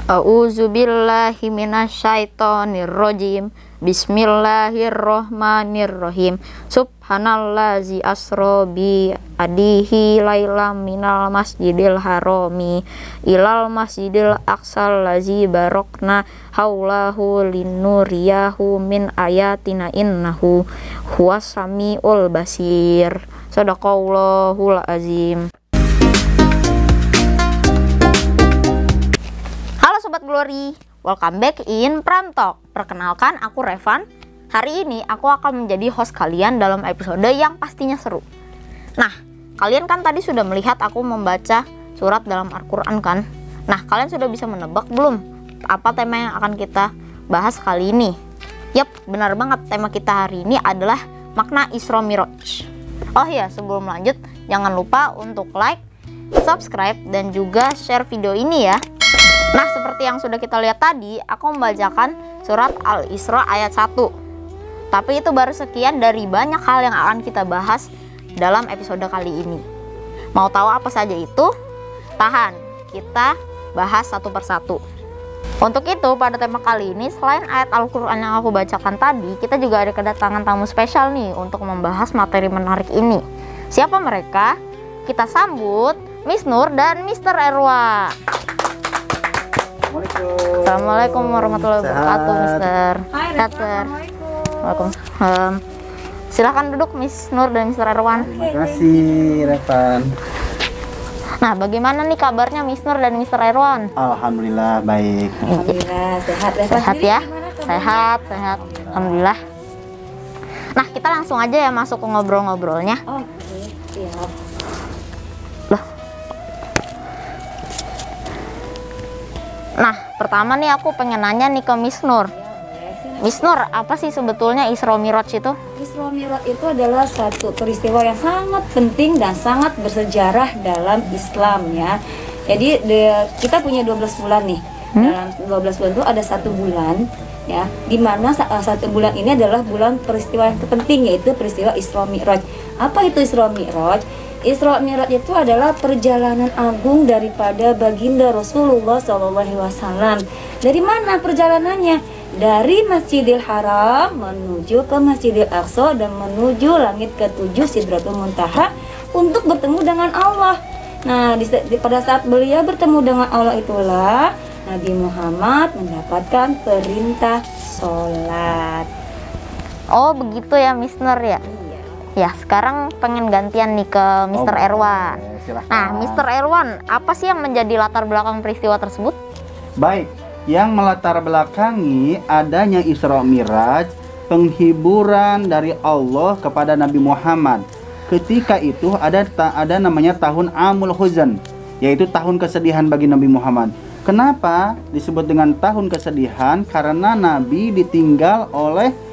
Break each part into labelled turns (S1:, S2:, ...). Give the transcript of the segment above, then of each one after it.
S1: A'udzubillahi minasyaitonirrajim. Bismillahirrohmanirrohim. Subhanallazi asro bi adihi lailam minal masjidil harami ilal masjidil aqsal lazi barokna haulahu linuriyahu min ayatina innahu huwas samiul basir. Sadaqallahul azim. Halo Sobat Glory, welcome back in Pram Talk. Perkenalkan, aku Revan. Hari ini aku akan menjadi host kalian dalam episode yang pastinya seru. Nah, kalian kan tadi sudah melihat aku membaca surat dalam Al-Quran kan? Nah, kalian sudah bisa menebak belum apa tema yang akan kita bahas kali ini? Yap, benar banget, tema kita hari ini adalah makna Isra Miraj. Oh iya, sebelum lanjut, jangan lupa untuk like, subscribe, dan juga share video ini ya. Nah, seperti yang sudah kita lihat tadi, aku membacakan surat Al-Isra ayat 1. Tapi itu baru sekian dari banyak hal yang akan kita bahas dalam episode kali ini. Mau tahu apa saja itu? Tahan, kita bahas satu persatu. Untuk itu, pada tema kali ini, selain ayat Al-Quran yang aku bacakan tadi, kita juga ada kedatangan tamu spesial nih untuk membahas materi menarik ini. Siapa mereka? Kita sambut Miss Nur dan Mr. Erwan. Assalamualaikum warahmatullahi wabarakatuh, Mister.
S2: Hai, Assalamualaikum.
S1: Waalaikumsalam. Silahkan duduk, Miss Nur dan Mister Erwan.
S3: Terima kasih, Revan.
S1: Nah, bagaimana nih kabarnya Miss Nur dan Mister Erwan?
S3: Alhamdulillah baik.
S2: Alhamdulillah sehat. Revan
S1: Sehat
S2: sendiri
S1: ya?
S2: gimana kabarnya?
S1: Sehat. Alhamdulillah. Nah, kita langsung aja ya masuk ke ngobrol-ngobrolnya.
S2: Oke, siap.
S1: Nah, pertama nih aku pengen nanya nih ke Miss Nur. Miss Nur, apa sih sebetulnya Isra Miraj itu?
S2: Isra Miraj itu adalah satu peristiwa yang sangat penting dan sangat bersejarah dalam Islam ya. Jadi kita punya 12 bulan nih. Dalam 12 bulan itu ada satu bulan ya, di mana satu bulan ini adalah bulan peristiwa yang terpenting, yaitu peristiwa Isra Miraj. Apa itu Isra Miraj? Isra Miraj itu adalah perjalanan agung daripada baginda Rasulullah SAW. Dari mana perjalanannya? Dari Masjidil Haram menuju ke Masjidil Aqsa dan menuju langit ke-7 Sidratul Muntaha untuk bertemu dengan Allah. Nah, pada saat beliau bertemu dengan Allah itulah Nabi Muhammad mendapatkan perintah sholat.
S1: Oh, begitu ya, Miss Nur ya? Ya, sekarang pengen gantian nih ke Mr. Erwan.
S3: Silahkan.
S1: Nah, Mr. Erwan, apa sih yang menjadi latar belakang peristiwa tersebut?
S3: Baik, yang melatar belakangi adanya Isra Miraj, penghiburan dari Allah kepada Nabi Muhammad. Ketika itu ada namanya tahun Amul Huzn, yaitu tahun kesedihan bagi Nabi Muhammad. Kenapa disebut dengan tahun kesedihan? Karena Nabi ditinggal oleh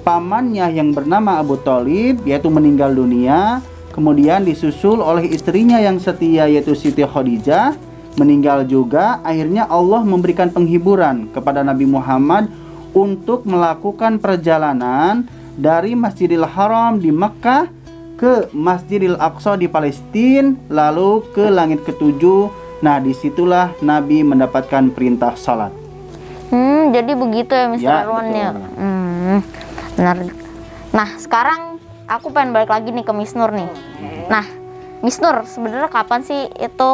S3: pamannya yang bernama Abu Thalib, yaitu meninggal dunia. Kemudian disusul oleh istrinya yang setia, yaitu Siti Khadijah, meninggal juga. Akhirnya Allah memberikan penghiburan kepada Nabi Muhammad untuk melakukan perjalanan dari Masjidil Haram di Mekkah ke Masjidil Aqsa di Palestina, lalu ke langit ke-7. Nah, disitulah Nabi mendapatkan perintah salat.
S1: Jadi begitu ya, Mr.
S3: Ya,
S1: Erwan ya.
S3: betul.
S1: Benar. Nah, sekarang aku pengen balik lagi nih ke Miss Nur nih. Nah, Miss Nur, sebenarnya kapan sih itu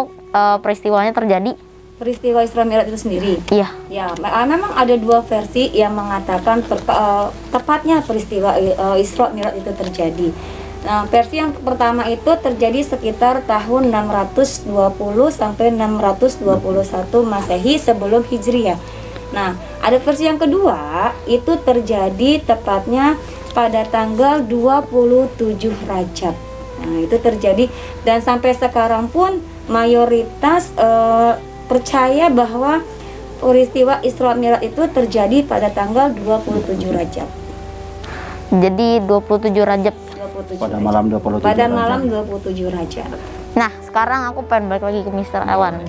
S1: peristiwanya terjadi?
S2: Peristiwa Isra Miraj itu sendiri.
S1: Iya.
S2: Ya, memang ada dua versi yang mengatakan tepatnya peristiwa Isra Miraj itu terjadi. Nah, versi yang pertama itu terjadi sekitar tahun 620 sampai 621 Masehi sebelum Hijriah. Nah, ada versi yang kedua itu terjadi tepatnya pada tanggal 27 Rajab. Nah, itu terjadi dan sampai sekarang pun mayoritas percaya bahwa peristiwa Isra Miraj itu terjadi pada tanggal 27 Rajab.
S1: Jadi 27 Rajab.
S2: 27
S3: Pada
S2: Rajab.
S3: malam 27
S2: Pada
S3: Rajab.
S2: malam 27 Rajab.
S1: Nah, sekarang aku pengen balik lagi ke Mr. Erwan.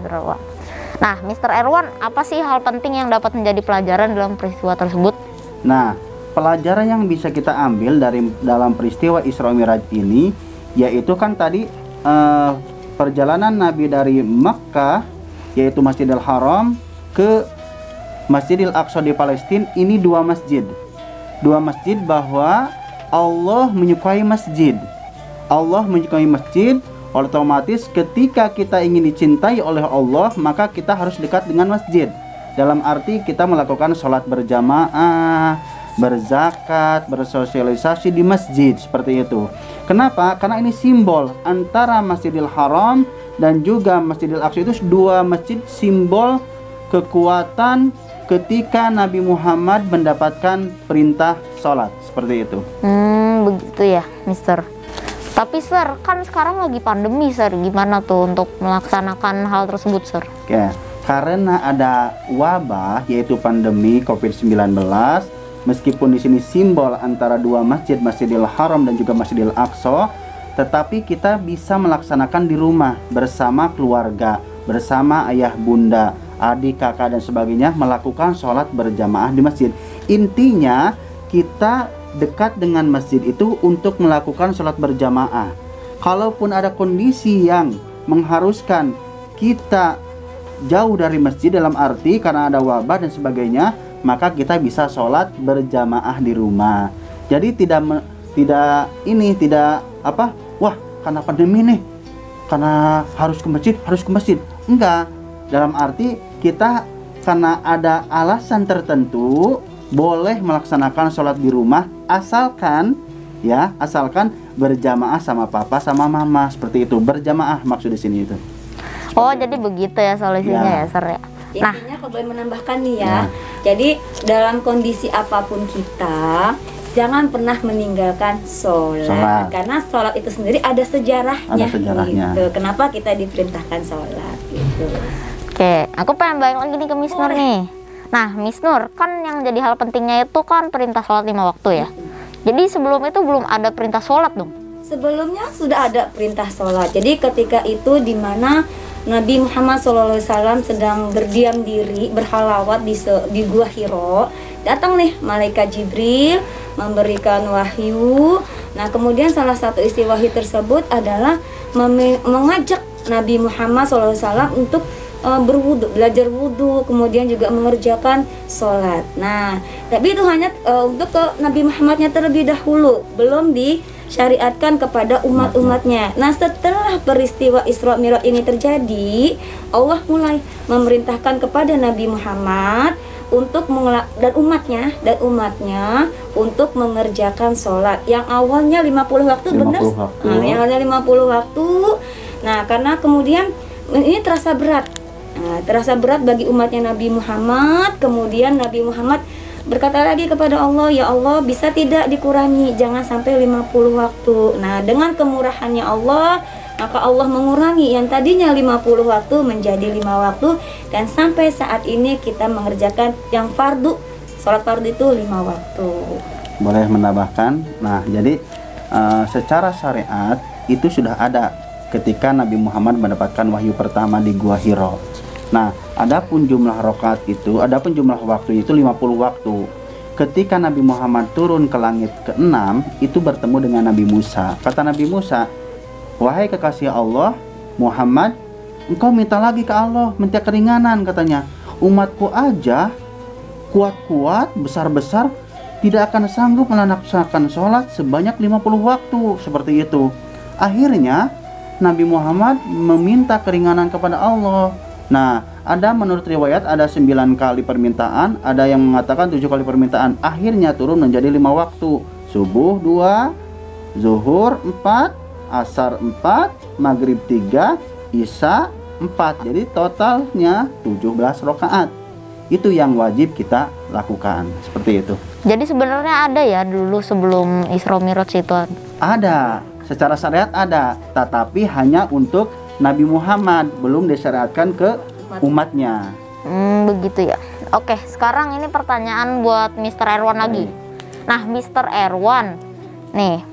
S1: Nah, Mr. Erwan, apa sih hal penting yang dapat menjadi pelajaran dalam peristiwa tersebut?
S3: Nah, pelajaran yang bisa kita ambil dalam peristiwa Isra Miraj ini, yaitu kan tadi perjalanan Nabi dari Mekkah, yaitu Masjidil Haram, ke Masjidil Aqsa di Palestina ini dua masjid. Dua masjid bahwa Allah menyukai masjid. Allah menyukai masjid, otomatis ketika kita ingin dicintai oleh Allah, maka kita harus dekat dengan masjid. Dalam arti kita melakukan sholat berjamaah, berzakat, bersosialisasi di masjid, seperti itu. Kenapa? Karena ini simbol antara Masjidil Haram dan juga Masjidil Aqsa, itu dua masjid simbol kekuatan ketika Nabi Muhammad mendapatkan perintah sholat, seperti itu.
S1: Begitu ya, Mister. Tapi Sir, kan sekarang lagi pandemi, Sir. Gimana tuh untuk melaksanakan hal tersebut, Sir?
S3: Ya, karena ada wabah yaitu pandemi COVID-19, meskipun di sini simbol antara dua masjid, Masjidil Haram dan juga Masjidil Aqsa, tetapi kita bisa melaksanakan di rumah bersama keluarga, bersama ayah bunda, adik, kakak dan sebagainya, melakukan sholat berjamaah di masjid. Intinya kita dekat dengan masjid itu untuk melakukan sholat berjamaah. Kalaupun ada kondisi yang mengharuskan kita jauh dari masjid, dalam arti karena ada wabah dan sebagainya, maka kita bisa sholat berjamaah di rumah. Jadi tidak wah karena pandemi nih, karena harus ke masjid. Enggak, dalam arti kita karena ada alasan tertentu boleh melaksanakan sholat di rumah, asalkan berjamaah sama papa sama mama, seperti itu. Berjamaah maksud di sini itu.
S1: Oh, jadi begitu ya solusinya ya, Sir ya. Nah,
S2: intinya kalau boleh menambahkan nih ya. Jadi dalam kondisi apapun kita jangan pernah meninggalkan sholat. Karena sholat itu sendiri ada sejarahnya. Gitu. Kenapa kita diperintahkan sholat gitu.
S1: Oke, aku pengen balik lagi nih ke Miss Nur nih. Nah, Miss Nur, kan yang jadi hal pentingnya itu kan perintah sholat 5 waktu ya. Jadi sebelum itu belum ada perintah sholat dong?
S2: Sebelumnya sudah ada perintah sholat. Jadi ketika itu di mana Nabi Muhammad SAW sedang berdiam diri, berhalawat di Gua Hiro, datang nih malaikat Jibril memberikan wahyu. Nah, kemudian salah satu isi wahyu tersebut adalah mengajak Nabi Muhammad SAW untuk berwudu, belajar wudu, kemudian juga mengerjakan sholat. Nah, tapi itu hanya untuk ke Nabi Muhammadnya terlebih dahulu, belum disyariatkan kepada umat-umatnya. Nah, setelah peristiwa Isra Mi'raj ini terjadi, Allah mulai memerintahkan kepada Nabi Muhammad untuk dan umatnya untuk mengerjakan sholat yang awalnya 50 waktu, benar? Nah, yang awalnya 50 waktu. Nah, karena kemudian ini terasa berat. Terasa berat bagi umatnya Nabi Muhammad. Kemudian Nabi Muhammad berkata lagi kepada Allah, ya Allah, bisa tidak dikurangi, jangan sampai 50 waktu. Nah, dengan kemurahannya Allah, maka Allah mengurangi yang tadinya 50 waktu menjadi 5 waktu. Dan sampai saat ini kita mengerjakan yang fardu, sholat fardu itu 5 waktu.
S3: Boleh menambahkan? Nah, jadi secara syariat itu sudah ada ketika Nabi Muhammad mendapatkan wahyu pertama di Gua Hiro. Nah, adapun jumlah rakaat itu, adapun jumlah waktu itu 50 waktu. Ketika Nabi Muhammad turun ke langit ke-6, itu bertemu dengan Nabi Musa. Kata Nabi Musa, wahai kekasih Allah, Muhammad, engkau minta lagi ke Allah, minta keringanan, katanya. Umatku aja kuat-kuat, besar-besar, tidak akan sanggup melaksanakan sholat sebanyak 50 waktu, seperti itu. Akhirnya Nabi Muhammad meminta keringanan kepada Allah. Nah, ada menurut riwayat ada 9 kali permintaan, ada yang mengatakan 7 kali permintaan. Akhirnya turun menjadi 5 waktu. Subuh 2, zuhur 4, asar 4, maghrib 3, isya 4. Jadi totalnya 17 rakaat. Itu yang wajib kita lakukan, seperti itu.
S1: Jadi sebenarnya ada ya dulu sebelum Isra Mi'raj itu?
S3: Ada, secara syariat ada, tetapi hanya untuk Nabi Muhammad, belum disyariatkan ke umatnya.
S1: Begitu ya. Oke, sekarang ini pertanyaan buat Mr. Erwan lagi. Nah, Mr. Erwan, nih,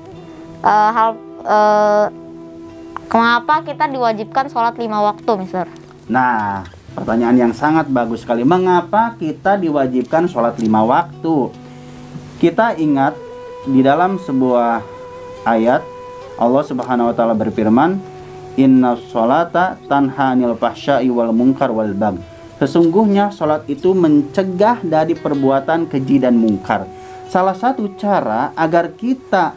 S1: kenapa kita diwajibkan sholat 5 waktu, Mister?
S3: Nah, pertanyaan yang sangat bagus sekali. Mengapa kita diwajibkan sholat 5 waktu? Kita ingat di dalam sebuah ayat Allah Subhanahu wa taala berfirman, Inna sholata tanha anil fahsya'i wal munkar wal bagh. Sesungguhnya sholat itu mencegah dari perbuatan keji dan mungkar. Salah satu cara agar kita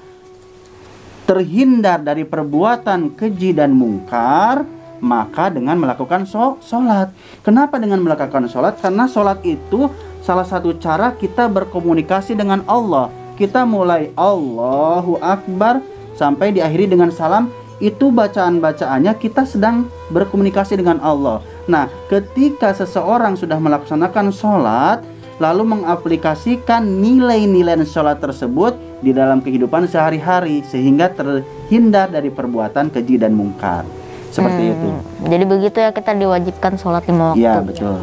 S3: terhindar dari perbuatan keji dan mungkar, maka dengan melakukan sholat. Kenapa dengan melakukan sholat? Karena sholat itu salah satu cara kita berkomunikasi dengan Allah. Kita mulai Allahu Akbar sampai diakhiri dengan salam. Itu bacaan-bacaannya kita sedang berkomunikasi dengan Allah. Nah, ketika seseorang sudah melaksanakan sholat, lalu mengaplikasikan nilai-nilai sholat tersebut di dalam kehidupan sehari-hari, sehingga terhindar dari perbuatan keji dan mungkar. Seperti itu.
S1: Jadi begitu ya, kita diwajibkan sholat 5 waktu.
S3: Iya, betul.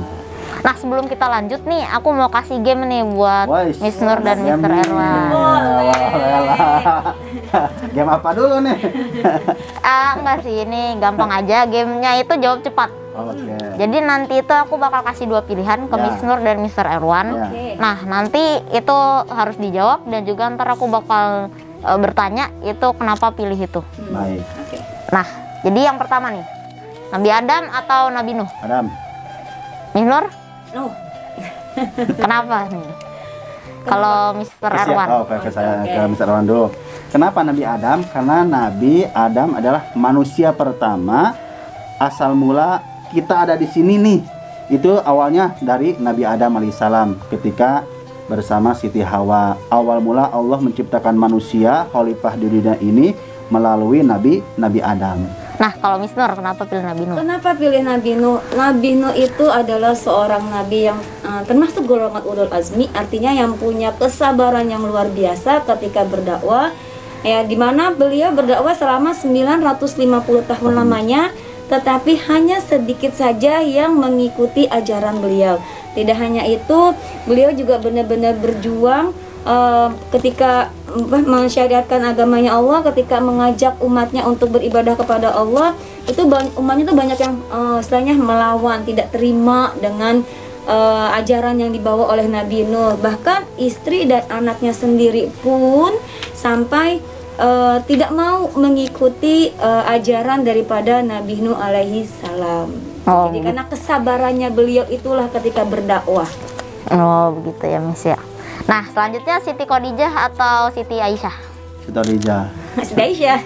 S1: Nah, sebelum kita lanjut nih, aku mau kasih game nih buat Miss Nur dan Mr. Erwan.
S3: Game apa dulu nih?
S1: Enggak sih, ini gampang aja. Gamenya itu jawab cepat.
S3: Oke.
S1: Jadi nanti itu aku bakal kasih 2 pilihan ke Miss Nur dan Mr. Erwan.
S3: Ya.
S1: Nah, nanti itu harus dijawab dan juga ntar aku bakal bertanya itu kenapa pilih itu.
S3: Baik.
S1: Nah, jadi yang pertama nih, Nabi Adam atau Nabi Nuh?
S3: Adam.
S1: Miss Nur?
S2: Nuh.
S1: Kenapa nih? Kalau Mr. Erwan?
S3: Oke, saya ke Mr. Erwan dulu. Kenapa Nabi Adam? Karena Nabi Adam adalah manusia pertama. Asal mula kita ada di sini nih, itu awalnya dari Nabi Adam alaihissalam ketika bersama Siti Hawa. Awal mula Allah menciptakan manusia khalifah di dunia ini melalui Nabi Adam.
S1: Nah, kalau Miss Nur kenapa pilih Nabi Nuh?
S2: Kenapa pilih Nabi Nuh? Nabi Nuh itu adalah seorang nabi yang termasuk golongan ulul azmi, artinya yang punya kesabaran yang luar biasa ketika berdakwah. Ya, dimana beliau berdakwah selama 950 tahun lamanya, tetapi hanya sedikit saja yang mengikuti ajaran beliau. Tidak hanya itu, beliau juga benar-benar berjuang ketika mensyariatkan agamanya Allah, ketika mengajak umatnya untuk beribadah kepada Allah, itu umatnya itu banyak yang istilahnya melawan, tidak terima dengan ajaran yang dibawa oleh Nabi Nuh. Bahkan istri dan anaknya sendiri pun sampai tidak mau mengikuti ajaran daripada Nabi Nuh alaihi salam. Jadi karena kesabarannya beliau itulah ketika berdakwah.
S1: Oh, begitu ya, Miss ya. Nah, selanjutnya Siti Khadijah atau Siti Aisyah?
S3: Siti Khadijah.
S2: Siti Aisyah.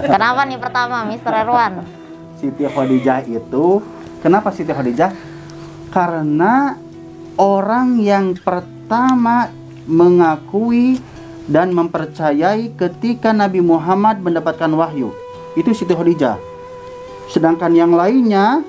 S1: Kenapa nih pertama, Mr. Erwan?
S3: Siti Khadijah itu, kenapa Siti Khadijah? Karena orang yang pertama mengakui dan mempercayai ketika Nabi Muhammad mendapatkan wahyu, itu Siti Khadijah. Sedangkan yang lainnya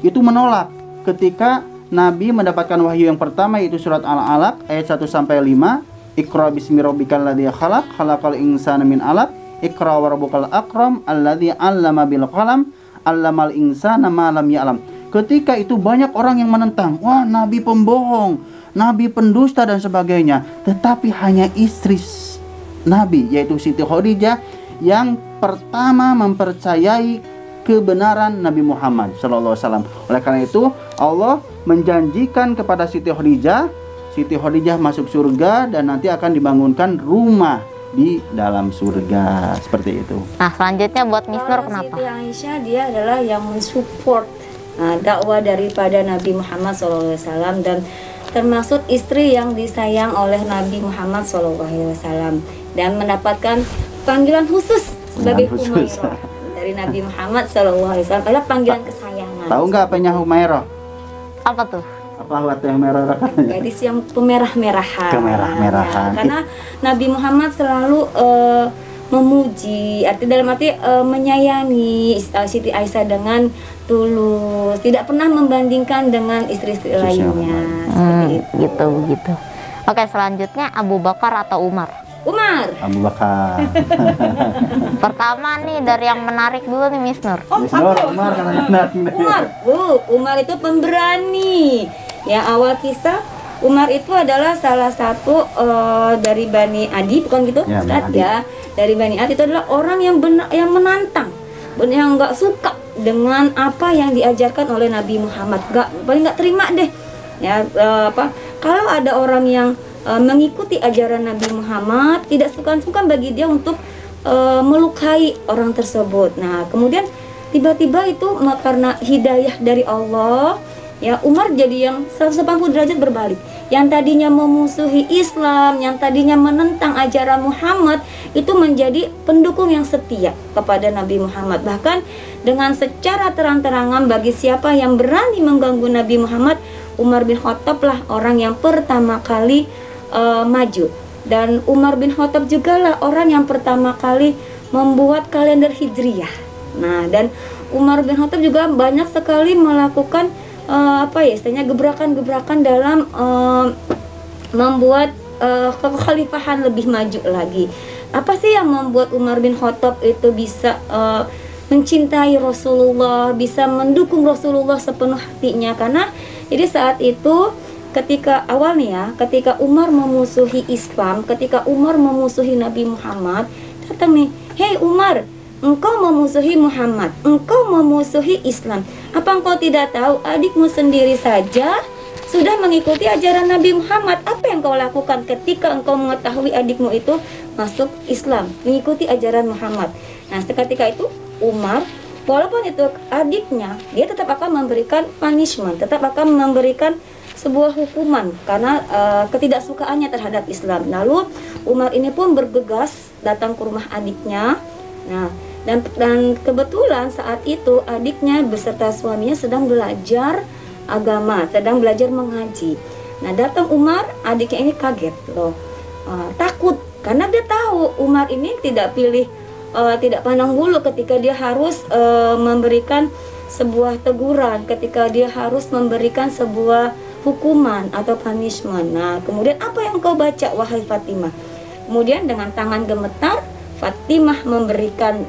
S3: itu menolak ketika Nabi mendapatkan wahyu yang pertama, yaitu surat Al-Alaq ayat 1 sampai 5. Iqra bismi rabbikal ladzi khalaq, khalaqal insana min 'alaq, iqra wa rabbukal akram, alladzi 'allama bil qalam, 'allamal insana ma lam ya'lam. Ketika itu banyak orang yang menentang, wah Nabi pembohong, Nabi pendusta dan sebagainya. Tetapi hanya istri Nabi, yaitu Siti Khadijah, yang pertama mempercayai kebenaran Nabi Muhammad SAW. Oleh karena itu Allah menjanjikan kepada Siti Khadijah masuk surga dan nanti akan dibangunkan rumah di dalam surga, seperti itu.
S1: Nah, selanjutnya buat Miss Nur kenapa?
S2: Siti Aisyah dia adalah yang mensupport dakwah daripada Nabi Muhammad SAW dan termasuk istri yang disayang oleh Nabi Muhammad SAW dan mendapatkan panggilan khusus sebagai Humairah dari Nabi Muhammad SAW. Adalah panggilan kesayangan.
S3: Tahu nggak apanya Humairah?
S1: Apa tuh?
S3: Apa waktu yang merah?
S2: Gadis yang pemerah-merahan.
S3: Kemerah-merahan.
S2: Karena Nabi Muhammad selalu memuji, dalam arti menyayangi Siti Aisyah dengan tulus, tidak pernah membandingkan dengan istri-istri lainnya. Seperti itu.
S1: Begitu. Oke, selanjutnya Abu Bakar atau Umar?
S2: Umar.
S3: Abu Bakar.
S1: Pertama nih dari yang menarik dulu nih, Miss Nur.
S3: Miss Nur, Umar karena
S2: Umar itu pemberani. Yang awal kisah, Umar itu adalah salah satu dari Bani Adi, bukan gitu?
S3: Ya,
S2: Ustaz, ya. Dari Bani Adi itu adalah orang yang yang menantang, yang nggak suka dengan apa yang diajarkan oleh Nabi Muhammad. Paling nggak terima deh. Ya, kalau ada orang yang mengikuti ajaran Nabi Muhammad, tidak sungkan-sungkan bagi dia untuk melukai orang tersebut. Nah, kemudian tiba-tiba itu karena hidayah dari Allah, ya Umar jadi yang 180 derajat berbalik. Yang tadinya memusuhi Islam, yang tadinya menentang ajaran Muhammad, itu menjadi pendukung yang setia kepada Nabi Muhammad. Bahkan dengan secara terang-terangan bagi siapa yang berani mengganggu Nabi Muhammad, Umar bin Khattab lah orang yang pertama kali maju. Dan Umar bin Khattab juga lah orang yang pertama kali membuat kalender Hijriyah. Nah, dan Umar bin Khattab juga banyak sekali melakukan istilahnya gebrakan-gebrakan dalam membuat kekhalifahan lebih maju lagi. Apa sih yang membuat Umar bin Khattab itu bisa mencintai Rasulullah, bisa mendukung Rasulullah sepenuh hatinya? Karena jadi saat itu ketika awalnya ketika Umar memusuhi Islam, ketika Umar memusuhi Nabi Muhammad, datang nih, "Hei Umar, engkau memusuhi Muhammad, engkau memusuhi Islam. Apa engkau tidak tahu adikmu sendiri saja sudah mengikuti ajaran Nabi Muhammad? Apa yang kau lakukan ketika engkau mengetahui adikmu itu masuk Islam, mengikuti ajaran Muhammad?" Nah, seketika itu Umar, walaupun itu adiknya, dia tetap akan memberikan punishment, tetap akan memberikan sebuah hukuman karena ketidaksukaannya terhadap Islam. Lalu Umar ini pun bergegas datang ke rumah adiknya. Nah, dan kebetulan saat itu adiknya beserta suaminya sedang belajar agama, sedang belajar mengaji. Nah, datang Umar, adiknya ini kaget loh, takut karena dia tahu Umar ini tidak pandang bulu ketika dia harus memberikan sebuah teguran, ketika dia harus memberikan sebuah hukuman atau punishment. Nah, kemudian apa yang kau baca wahai Fatimah? Kemudian dengan tangan gemetar Fatimah memberikan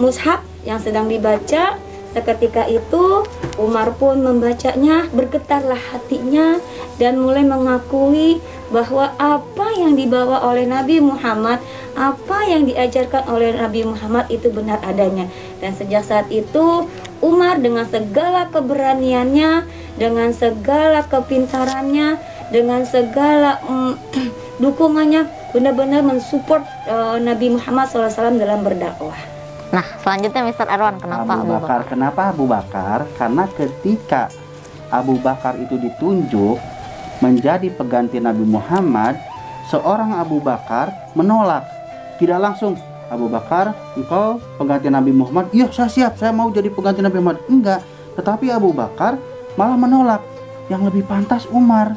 S2: mushaf yang sedang dibaca. Seketika itu Umar pun membacanya, bergetarlah hatinya dan mulai mengakui bahwa apa yang dibawa oleh Nabi Muhammad, apa yang diajarkan oleh Nabi Muhammad itu benar adanya. Dan sejak saat itu Umar dengan segala keberaniannya, dengan segala kepintarannya, dengan segala dukungannya, benar-benar mensupport Nabi Muhammad SAW dalam berdakwah.
S1: Nah, selanjutnya Mr. Erwan, kenapa Abu Bakar?
S3: Kenapa Abu Bakar? Karena ketika Abu Bakar itu ditunjuk menjadi pengganti Nabi Muhammad, seorang Abu Bakar menolak. Tidak langsung, "Abu Bakar, engkau pengganti Nabi Muhammad." "Iya, saya siap, saya mau jadi pengganti Nabi Muhammad." Enggak, tetapi Abu Bakar malah menolak. Yang lebih pantas Umar.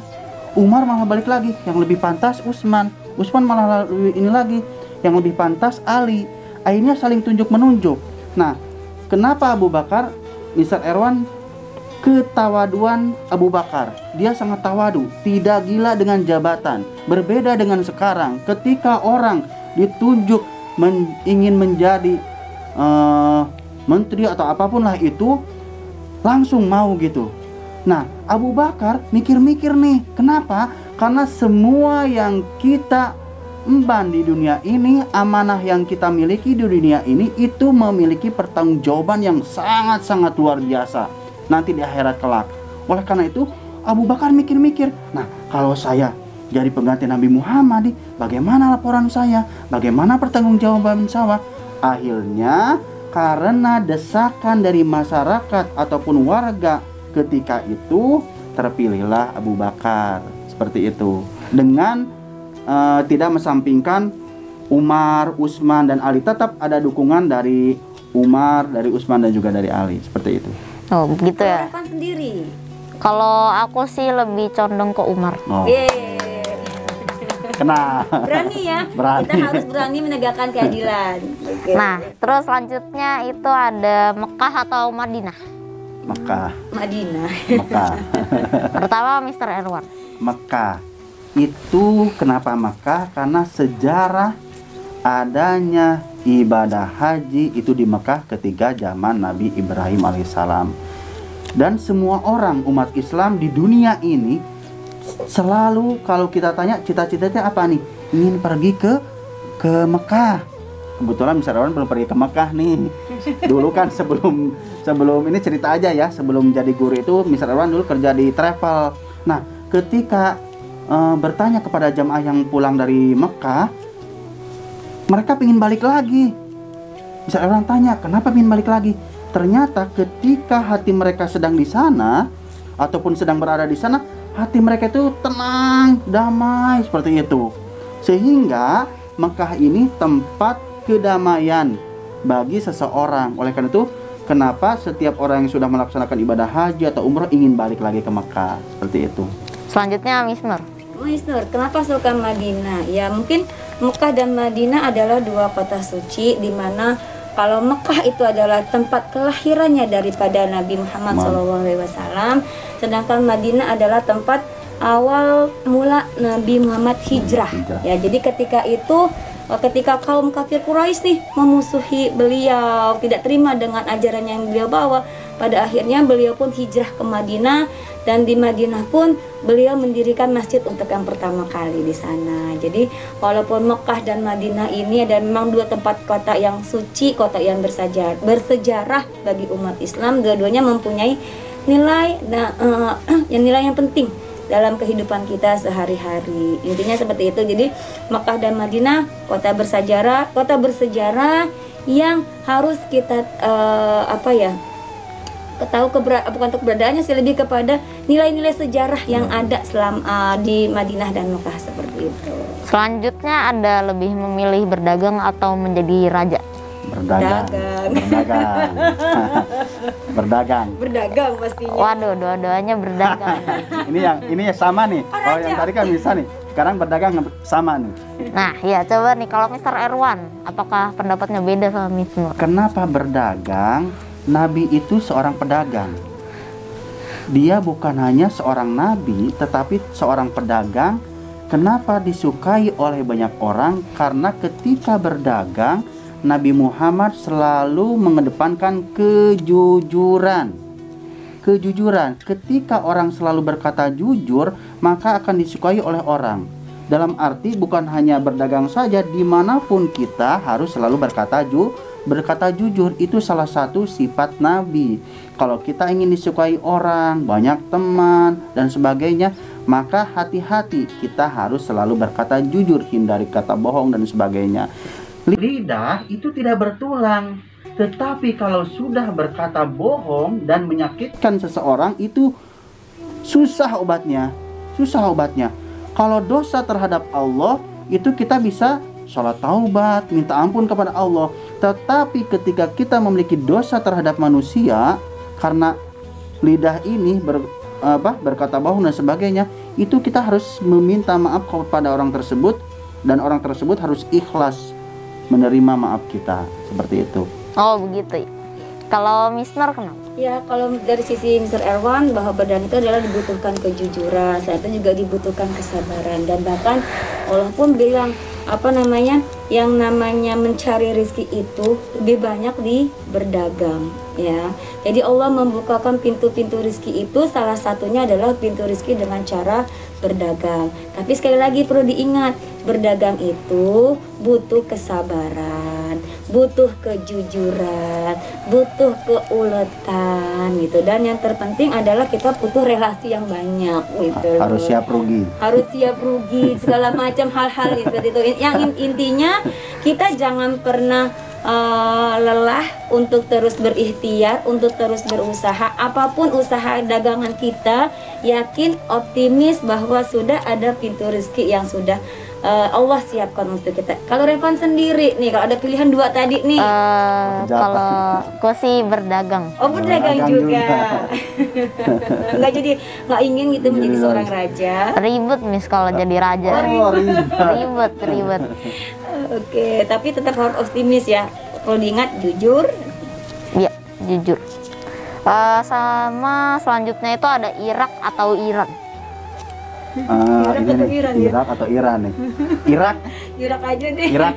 S3: Umar malah balik lagi, yang lebih pantas Utsman. Utsman malah ini lagi, yang lebih pantas Ali. Akhirnya saling tunjuk-menunjuk. Nah, kenapa Abu Bakar? Mr. Erwan, ketawaduan Abu Bakar. Dia sangat tawadu, tidak gila dengan jabatan. Berbeda dengan sekarang, ketika orang ditunjuk ingin menjadi menteri atau apapun lah itu, langsung mau gitu. Nah, Abu Bakar mikir-mikir nih. Kenapa? Karena semua yang kita emban di dunia ini, amanah yang kita miliki di dunia ini, itu memiliki pertanggungjawaban yang sangat-sangat luar biasa nanti di akhirat kelak. Oleh karena itu Abu Bakar mikir-mikir, nah kalau saya jadi pengganti Nabi Muhammad, bagaimana laporan saya, bagaimana pertanggungjawaban saya? Akhirnya karena desakan dari masyarakat ataupun warga ketika itu, terpilihlah Abu Bakar seperti itu, dengan tidak mensampingkan Umar, Utsman, dan Ali. Tetap ada dukungan dari Umar, dari Utsman, dan juga dari Ali. Seperti itu.
S1: Oh, begitu ya.
S2: Revan sendiri.
S1: Kalau aku sih lebih condong ke Umar.
S3: Oh. Kenapa?
S2: Berani ya.
S3: Berani.
S2: Kita harus berani menegakkan keadilan.
S1: Nah, terus selanjutnya itu ada Mekah atau Madinah?
S3: Mekah.
S2: Madinah.
S3: Mekah.
S1: Pertama Mr. Erwan.
S3: Mekah. Itu kenapa Mekah? Karena sejarah adanya ibadah haji itu di Mekah ketika zaman Nabi Ibrahim alaihissalam. Dan semua orang umat Islam di dunia ini selalu kalau kita tanya cita-citanya apa nih? Ingin pergi ke Mekah. Kebetulan Mr. Erwan belum pergi ke Mekah nih. Dulu kan sebelum ini cerita aja ya, sebelum jadi guru itu Mr. Erwan dulu kerja di travel. Nah, ketika bertanya kepada jamaah yang pulang dari Mekah, mereka ingin balik lagi. Bisa orang tanya, kenapa ingin balik lagi? ternyata ketika hati mereka sedang di sana ataupun sedang berada di sana, hati mereka itu tenang, damai seperti itu. Sehingga Mekah ini tempat kedamaian bagi seseorang. Oleh karena itu, kenapa setiap orang yang sudah melaksanakan ibadah haji atau umroh ingin balik lagi ke Mekah, seperti itu.
S1: Selanjutnya Miss Nur.
S2: Miss Nur, kenapa suka Madinah? Ya mungkin Mekah dan Madinah adalah dua kota suci, di mana kalau Mekah itu adalah tempat kelahirannya daripada Nabi Muhammad SAW, sedangkan Madinah adalah tempat awal mula Nabi Muhammad hijrah. Ya, jadi ketika kaum kafir Quraisy nih memusuhi beliau, tidak terima dengan ajaran yang beliau bawa, pada akhirnya beliau pun hijrah ke Madinah, dan di Madinah pun beliau mendirikan masjid untuk yang pertama kali di sana. Jadi walaupun Mekah dan Madinah ini adalah memang dua tempat kota yang suci, kota yang bersejarah bagi umat Islam, dua-duanya mempunyai nilai nilai yang penting dalam kehidupan kita sehari-hari. Intinya seperti itu. Jadi Mekah dan Madinah kota bersejarah yang harus kita tahu bukan untuk keberadaannya sih, lebih kepada nilai-nilai sejarah yang ada selama di Madinah dan Mekah, seperti itu.
S1: Selanjutnya ada lebih memilih berdagang atau menjadi raja?
S3: Berdagang
S2: pastinya.
S1: Waduh, dua-duanya berdagang.
S3: ini yang sama nih. Kalau yang tadi kan bisa nih, sekarang berdagang sama nih.
S1: Nah ya, coba nih kalau Mr. Erwan, apakah pendapatnya beda sama Miss Nur?
S3: Kenapa berdagang? Nabi itu seorang pedagang. Dia bukan hanya seorang nabi, tetapi seorang pedagang. Kenapa disukai oleh banyak orang? Karena ketika berdagang, Nabi Muhammad selalu mengedepankan kejujuran. Kejujuran, ketika orang selalu berkata jujur, maka akan disukai oleh orang. Dalam arti bukan hanya berdagang saja, dimanapun kita harus selalu berkata jujur. Itu salah satu sifat Nabi. Kalau kita ingin disukai orang, banyak teman dan sebagainya, maka hati-hati, kita harus selalu berkata jujur, hindari kata bohong dan sebagainya. Lidah itu tidak bertulang, tetapi kalau sudah berkata bohong dan menyakitkan seseorang, itu susah obatnya. Kalau dosa terhadap Allah, itu kita bisa sholat taubat, minta ampun kepada Allah. Tetapi ketika kita memiliki dosa terhadap manusia, karena lidah ini berkata bohong dan sebagainya, itu kita harus meminta maaf kepada orang tersebut, dan orang tersebut harus ikhlas menerima maaf kita, seperti itu.
S1: Oh begitu. Kalau Miss Nur kenapa?
S2: Ya, kalau dari sisi Mr. Erwan, bahwa badan itu adalah dibutuhkan kejujuran, selain itu juga dibutuhkan kesabaran, dan bahkan Allah pun bilang yang namanya mencari rezeki itu lebih banyak di berdagang, ya. Jadi Allah membukakan pintu-pintu rezeki itu, salah satunya adalah pintu rezeki dengan cara berdagang. Tapi sekali lagi perlu diingat, berdagang itu butuh kesabaran, butuh kejujuran, butuh keuletan gitu. Dan yang terpenting adalah kita butuh relasi yang banyak gitu.
S3: Harus siap rugi.
S2: Segala macam hal-hal seperti itu. Yang intinya kita jangan pernah lelah untuk terus berikhtiar, untuk terus berusaha. Apapun usaha dagangan kita, yakin, optimis bahwa sudah ada pintu rezeki yang sudah Allah siapkan untuk kita. Kalau Revan sendiri nih, kalau ada pilihan dua tadi nih.
S1: Kalau aku sih berdagang.
S2: Oh, berdagang juga. nggak ingin gitu menjadi seorang raja.
S1: Ribet Miss kalau jadi raja. Ribet.
S2: Oke, tapi tetap harus optimis ya. Perlu diingat jujur.
S1: Iya, jujur. Sama selanjutnya itu ada Irak atau Iran.
S3: Irak atau Iran nih?
S2: Irak aja deh.
S3: Irak.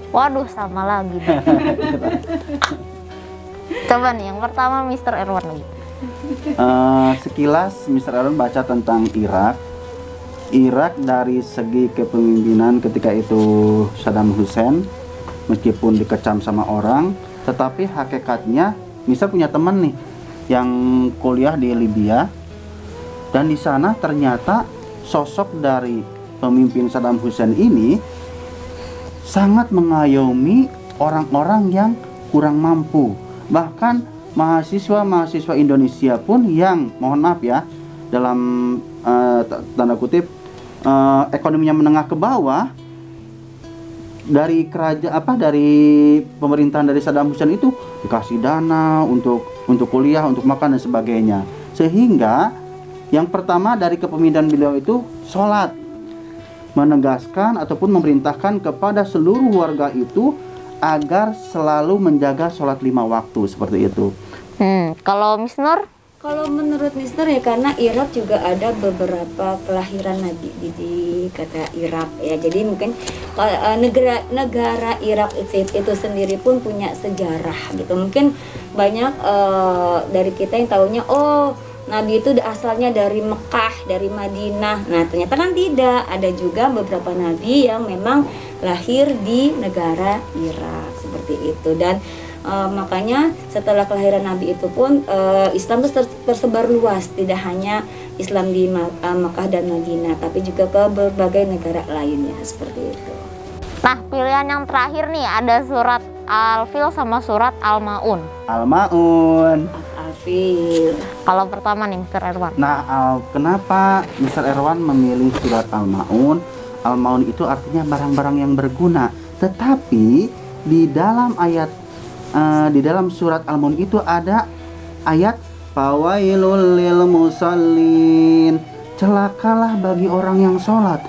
S1: Waduh, sama lagi deh. Coba nih, yang pertama Mr. Erwan lagi.
S3: Sekilas Mr. Erwan baca tentang Irak. Irak dari segi kepemimpinan ketika itu Saddam Hussein, meskipun dikecam sama orang, tetapi hakikatnya Mr. punya teman nih yang kuliah di Libya, dan di sana ternyata sosok dari pemimpin Saddam Hussein ini sangat mengayomi orang-orang yang kurang mampu. Bahkan mahasiswa Indonesia pun yang mohon maaf ya, dalam tanda kutip ekonominya menengah ke bawah, dari dari pemerintahan dari Saddam Hussein itu dikasih dana untuk kuliah, untuk makan dan sebagainya. Sehingga yang pertama dari kepemimpinan beliau itu sholat, menegaskan ataupun memerintahkan kepada seluruh warga itu agar selalu menjaga sholat 5 waktu seperti itu.
S1: Kalau Miss Nur?
S2: Kalau menurut Mister ya, karena Irak juga ada beberapa kelahiran Nabi di kata Irak ya. Jadi mungkin negara Irak itu sendiri pun punya sejarah gitu. Mungkin banyak dari kita yang tahunya oh Nabi itu asalnya dari Mekah, dari Madinah. Nah ternyata kan tidak. Ada juga beberapa Nabi yang memang lahir di negara Irak seperti itu. Dan makanya setelah kelahiran Nabi itu pun Islam itu tersebar luas, tidak hanya Islam di Makkah dan Madinah, tapi juga ke berbagai negara lainnya seperti itu.
S1: Nah, pilihan yang terakhir nih ada surat Al-Fil sama surat Al-Maun.
S3: Al-Maun.
S2: Al-Fil.
S1: Kalau pertama nih Mr. Erwan.
S3: Nah, kenapa Mr. Erwan memilih surat Al-Maun? Al-Maun itu artinya barang-barang yang berguna. Tetapi di dalam surat Al-Maun itu ada ayat fawailul lil musallin, celakalah bagi orang yang sholat.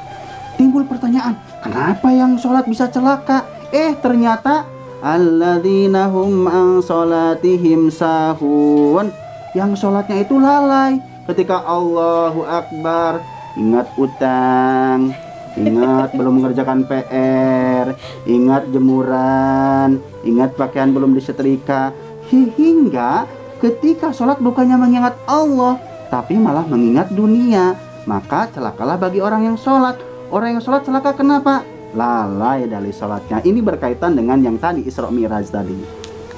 S3: Timbul pertanyaan, kenapa yang sholat bisa celaka? Ternyata alladzina hum an sholatihim sahun, yang sholatnya itu lalai ketika Allahu Akbar, ingat utang, ingat belum mengerjakan PR, ingat jemuran, ingat pakaian belum disetrika, hingga ketika sholat bukannya mengingat Allah, tapi malah mengingat dunia. Maka celakalah bagi orang yang sholat. Orang yang sholat celaka kenapa? Lalai dari sholatnya. Ini berkaitan dengan yang tadi Isra Mi'raj tadi.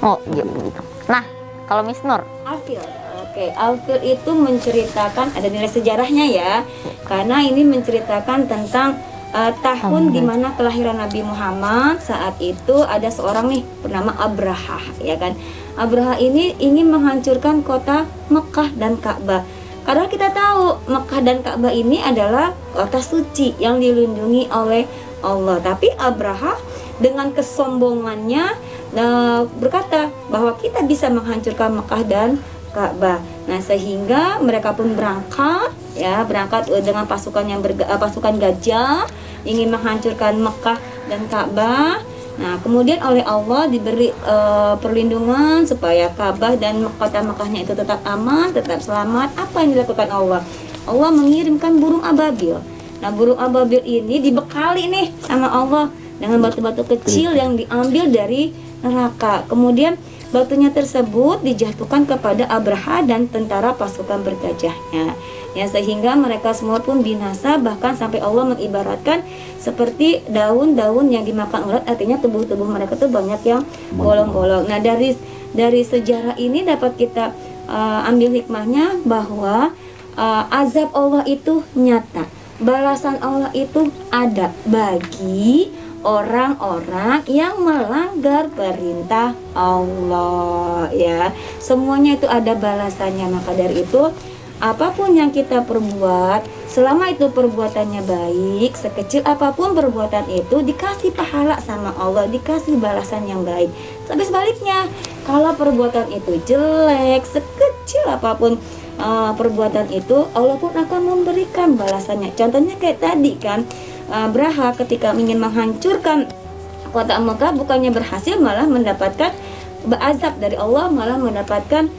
S1: Oh iya begitu. Nah, kalau Miss Nur?
S2: Al-Fil. Oke, Al-Fil itu menceritakan, ada nilai sejarahnya ya, karena ini menceritakan tentang tahun dimana kelahiran Nabi Muhammad. Saat itu ada seorang nih bernama Abraha, ya kan. Abraha ini ingin menghancurkan kota Mekah dan Ka'bah. Karena kita tahu Mekah dan Ka'bah ini adalah kota suci yang dilindungi oleh Allah. Tapi Abraha dengan kesombongannya berkata bahwa kita bisa menghancurkan Mekah dan Ka'bah. Nah, sehingga mereka pun berangkat dengan pasukan pasukan gajah ingin menghancurkan Mekah dan Ka'bah. Nah, kemudian oleh Allah diberi perlindungan supaya Ka'bah dan kota Mekahnya itu tetap aman, tetap selamat. Apa yang dilakukan Allah? Allah mengirimkan burung ababil. Nah, burung ababil ini dibekali nih sama Allah dengan batu-batu kecil yang diambil dari neraka. Kemudian batunya tersebut dijatuhkan kepada Abraha dan tentara pasukan bergajahnya. Ya, sehingga mereka semua pun binasa, bahkan sampai Allah mengibaratkan seperti daun-daun yang dimakan ulat, artinya tubuh-tubuh mereka tuh banyak yang bolong-bolong. Nah, dari sejarah ini dapat kita ambil hikmahnya bahwa azab Allah itu nyata, balasan Allah itu ada bagi orang-orang yang melanggar perintah Allah, ya. Semuanya itu ada balasannya. Maka dari itu apapun yang kita perbuat, selama itu perbuatannya baik, sekecil apapun perbuatan itu dikasih pahala sama Allah, dikasih balasan yang baik. Tapi sebaliknya, kalau perbuatan itu jelek, sekecil apapun perbuatan itu, Allah pun akan memberikan balasannya. Contohnya kayak tadi kan, Abraha ketika ingin menghancurkan kota Mekah, bukannya berhasil, malah mendapatkan azab dari Allah, malah mendapatkan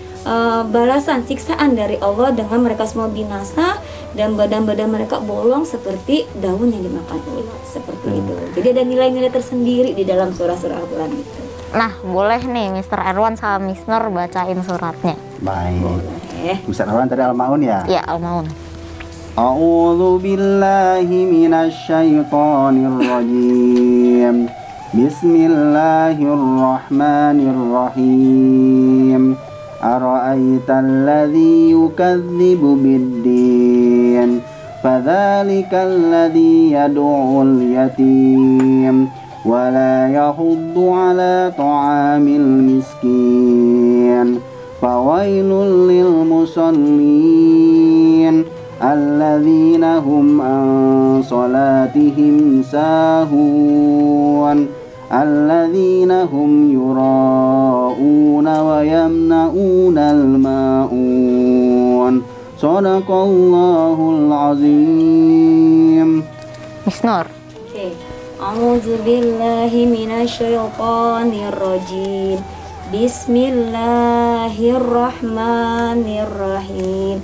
S2: balasan siksaan dari Allah dengan mereka semua binasa dan badan-badan mereka bolong seperti daun yang dimakan ulat, seperti itu. Jadi ada nilai-nilai tersendiri di dalam surah-surah Al-Quran itu.
S1: Nah, boleh nih Mr. Erwan sama Miss Nur bacain suratnya.
S3: Baik. Mr. Erwan tadi Al-Maun ya?
S1: Iya, Al-Maun.
S3: A'udzu billahi minasy syaithanir rajim. Bismillahirrahmanirrahim. Ara'aital ladzi yukadzibu bid-din, fadzalikal ladzi yad'ul yatim ولا يحض على طعام المسكين فويل للمصلين الذين هم عن صلاتهم ساهون الذين هم يراءون ويمنعون الماعون صدق الله العظيم.
S1: Miss Nur.
S2: Oke. A'udzu billahi minasyaitonir rajim. Bismillahirrahmanirrahim.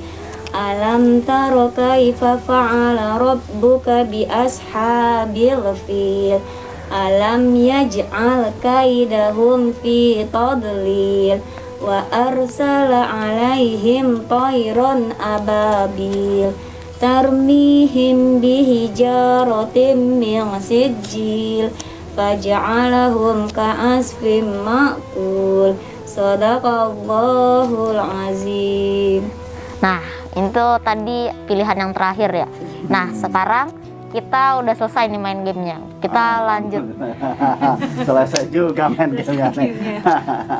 S2: Alam tara kaifa fa'ala rabbuka bi ashabil fil. Alam yaj'al kaidahum fi tadlil wa arsala 'alaihim tayran ababil tarmihim bihijaratin min sijil faj'alahum ka'asfin ma'kul. Shadaqallahul azim.
S1: Nah, itu tadi pilihan yang terakhir ya. Nah, sekarang kita udah selesai nih main gamenya. Kita lanjut.
S3: Selesai juga main gamenya.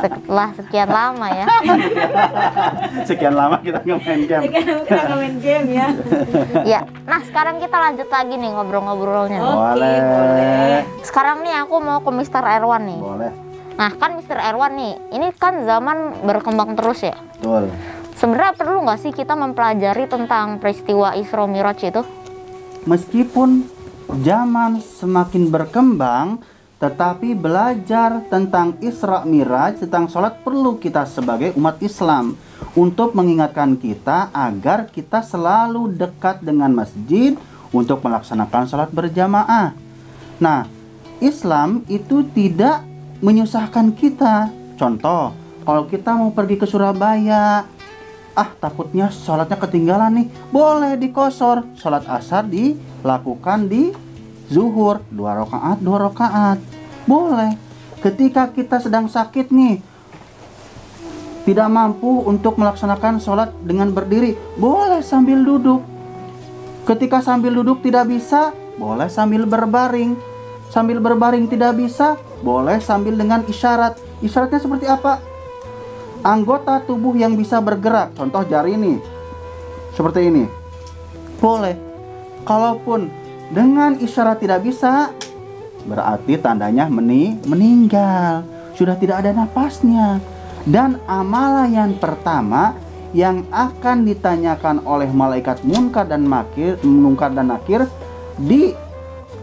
S1: Setelah sekian lama ya.
S3: Sekian lama kita main game.
S2: Kita main game ya.
S1: Ya, nah sekarang kita lanjut lagi nih ngobrol-ngobrolnya.
S2: Oke, boleh.
S1: Sekarang nih aku mau ke Mr. Erwan nih.
S3: Boleh.
S1: Nah kan Mr. Erwan nih, ini kan zaman berkembang terus ya.
S3: Betul.
S1: Sebenarnya perlu nggak sih kita mempelajari tentang peristiwa Isra Miraj itu?
S3: Meskipun zaman semakin berkembang, tetapi belajar tentang Isra Miraj, tentang sholat perlu kita sebagai umat Islam untuk mengingatkan kita agar kita selalu dekat dengan masjid untuk melaksanakan sholat berjamaah. Nah, Islam itu tidak menyusahkan kita. Contoh, kalau kita mau pergi ke Surabaya, takutnya sholatnya ketinggalan nih, boleh dikosor. Sholat asar dilakukan di zuhur 2 rakaat, boleh. Ketika kita sedang sakit nih, tidak mampu untuk melaksanakan sholat dengan berdiri, boleh sambil duduk. Ketika sambil duduk tidak bisa, boleh sambil berbaring. Sambil berbaring tidak bisa, boleh sambil dengan isyarat. Isyaratnya seperti apa? Anggota tubuh yang bisa bergerak, contoh jari ini, seperti ini, boleh. Kalaupun dengan isyarat tidak bisa, berarti tandanya meninggal, sudah tidak ada napasnya. Dan amalan yang pertama yang akan ditanyakan oleh malaikat munkar dan nakir di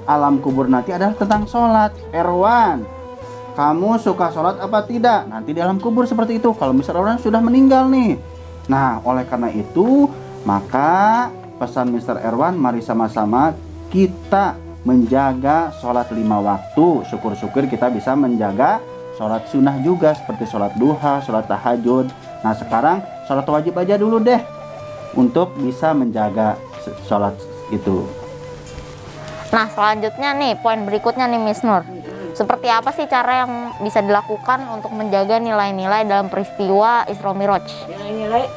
S3: alam kubur nanti adalah tentang sholat. Erwan, kamu suka sholat apa tidak? Nanti di alam kubur seperti itu. Kalau misalnya orang sudah meninggal nih. Nah, oleh karena itu, maka pesan Mr. Erwan, mari sama-sama kita menjaga sholat 5 waktu. Syukur-syukur kita bisa menjaga sholat sunnah juga, seperti sholat duha, sholat tahajud. Nah, sekarang sholat wajib aja dulu deh, untuk bisa menjaga sholat itu.
S1: Nah, selanjutnya nih, poin berikutnya nih Miss Nur. Seperti apa sih cara yang bisa dilakukan untuk menjaga nilai-nilai dalam peristiwa Isra Miraj?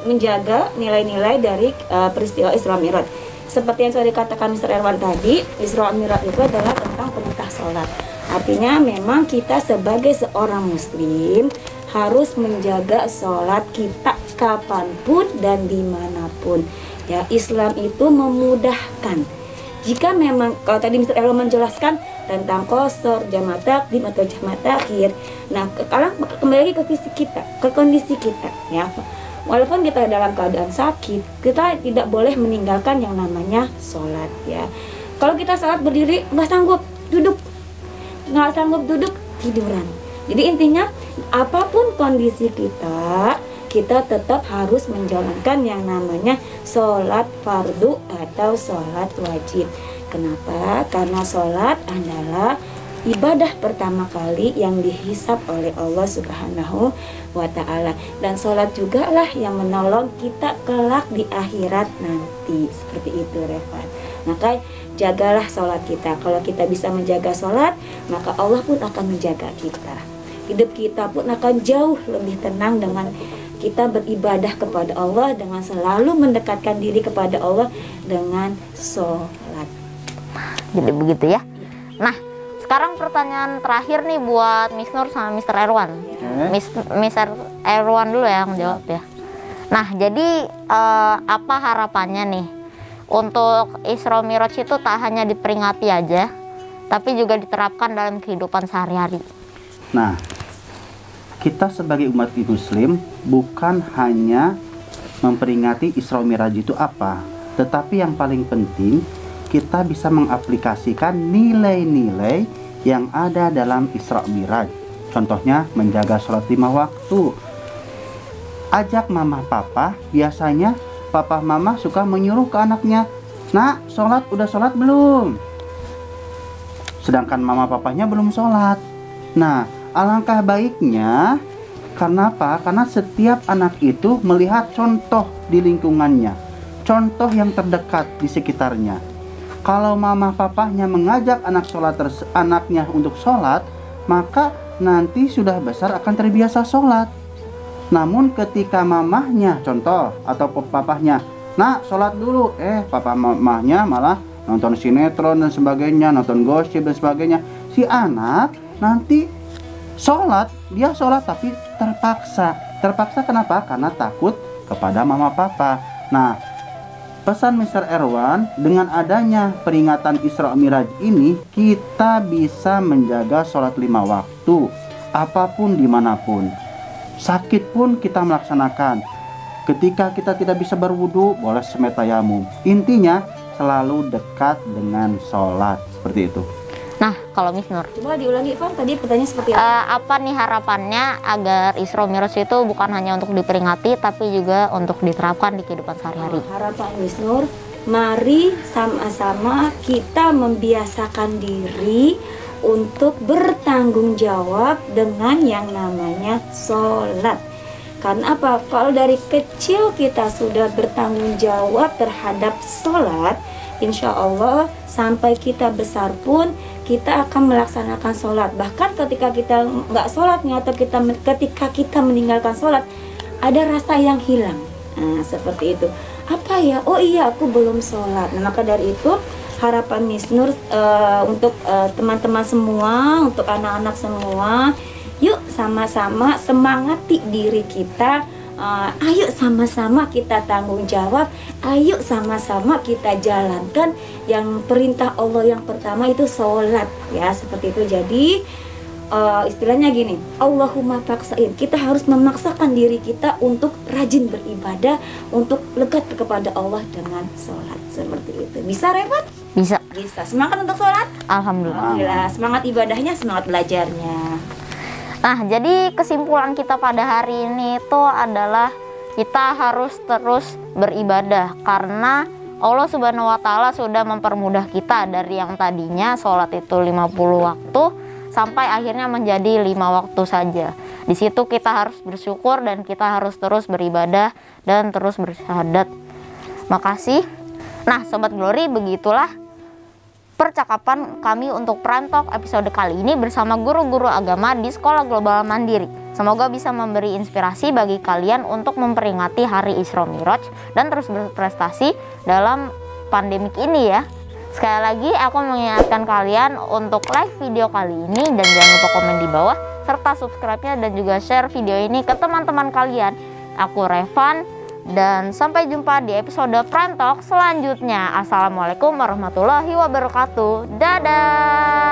S2: Menjaga nilai-nilai dari peristiwa Isra Miraj. Seperti yang sudah dikatakan Mr. Erwan tadi, Isra Miraj itu adalah tentang perintah sholat. Artinya memang kita sebagai seorang muslim harus menjaga sholat kita kapanpun dan dimanapun. Ya, Islam itu memudahkan. Jika memang, kalau tadi Mr. Erwan menjelaskan tentang qasar, jama' taqdim atau jama' takhir. Nah, kembali lagi ke fisik kita, ke kondisi kita, ya. Walaupun kita dalam keadaan sakit, kita tidak boleh meninggalkan yang namanya sholat, ya. Kalau kita sholat berdiri, nggak sanggup duduk, tiduran. Jadi intinya, apapun kondisi kita tetap harus menjalankan yang namanya sholat fardu atau sholat wajib. Kenapa? Karena sholat adalah ibadah pertama kali yang dihisab oleh Allah Subhanahu wa Ta'ala. Dan sholat juga lah yang menolong kita kelak di akhirat nanti. Seperti itu, Revan. Maka jagalah sholat kita. Kalau kita bisa menjaga sholat, maka Allah pun akan menjaga kita. Hidup kita pun akan jauh lebih tenang dengan kita beribadah kepada Allah, dengan selalu mendekatkan diri kepada Allah dengan sholat.
S1: Jadi begitu ya. Nah, sekarang pertanyaan terakhir nih buat Miss Nur sama Mr. Erwan. Mr. Erwan dulu ya yang jawab ya. Nah, jadi apa harapannya nih untuk Isra Miraj itu tak hanya diperingati aja, tapi juga diterapkan dalam kehidupan sehari-hari.
S3: Nah, kita sebagai umat Muslim bukan hanya memperingati Isra Miraj itu apa, tetapi yang paling penting kita bisa mengaplikasikan nilai-nilai yang ada dalam Isra Miraj. Contohnya menjaga sholat 5 waktu. Ajak mama papa, biasanya papa mama suka menyuruh ke anaknya, "Nak, udah sholat belum?" Sedangkan mama papanya belum sholat. Nah, alangkah baiknya, karena apa? Karena setiap anak itu melihat contoh di lingkungannya, contoh yang terdekat di sekitarnya. Kalau mama papahnya mengajak anaknya untuk sholat, maka nanti sudah besar akan terbiasa sholat. Namun ketika mamahnya, contoh, atau papahnya, "Nak, sholat dulu," papa mamahnya malah nonton sinetron dan sebagainya, nonton gosip dan sebagainya. Si anak nanti dia sholat tapi terpaksa kenapa? Karena takut kepada mama papa. Nah, pesan Mr. Erwan, dengan adanya peringatan Isra Miraj ini, kita bisa menjaga sholat 5 waktu, apapun dimanapun. Sakit pun kita melaksanakan. Ketika kita tidak bisa berwudu, boleh semetayamum. Intinya selalu dekat dengan sholat, seperti itu.
S1: Nah, kalau Miss Nur,
S2: Coba diulangi, Van, tadi pertanyaan seperti apa?
S1: apa nih harapannya agar Isra Miraj itu bukan hanya untuk diperingati, tapi juga untuk diterapkan di kehidupan sehari-hari?
S2: Harapan Miss Nur, mari sama-sama kita membiasakan diri untuk bertanggung jawab dengan yang namanya sholat. Karena apa? Kalau dari kecil kita sudah bertanggung jawab terhadap sholat, insya Allah sampai kita besar pun kita akan melaksanakan sholat. Bahkan ketika kita nggak sholatnya atau ketika kita meninggalkan sholat, ada rasa yang hilang. Nah, seperti itu. Apa ya? Oh iya, aku belum sholat. Nah, maka dari itu harapan Miss Nur untuk teman-teman semua, untuk anak-anak semua, yuk sama-sama semangati diri kita. Ayo sama-sama kita tanggung jawab, ayo sama-sama kita jalankan yang perintah Allah yang pertama itu sholat, ya, seperti itu. Jadi istilahnya gini, Allahumma paksain, kita harus memaksakan diri kita untuk rajin beribadah, untuk dekat kepada Allah dengan sholat, seperti itu. Bisa, Revat?
S1: Bisa.
S2: Bisa. Semangat untuk sholat?
S1: Alhamdulillah.
S2: Alhamdulillah. Semangat ibadahnya, semangat belajarnya.
S1: Nah, jadi kesimpulan kita pada hari ini itu adalah kita harus terus beribadah karena Allah Subhanahu wa Ta'ala sudah mempermudah kita dari yang tadinya sholat itu 50 waktu sampai akhirnya menjadi 5 waktu saja. Di situ kita harus bersyukur dan kita harus terus beribadah dan terus bersyahadat. Makasih. Nah, Sobat Glory, begitulah percakapan kami untuk Prime Talk episode kali ini bersama guru-guru agama di Sekolah Global Mandiri. Semoga bisa memberi inspirasi bagi kalian untuk memperingati Hari Isra Miraj dan terus berprestasi dalam pandemik ini ya. Sekali lagi aku mengingatkan kalian untuk like video kali ini dan jangan lupa komen di bawah serta subscribe-nya dan juga share video ini ke teman-teman kalian. Aku Revan dan sampai jumpa di episode Prime Talk selanjutnya. Assalamualaikum warahmatullahi wabarakatuh. Dadah.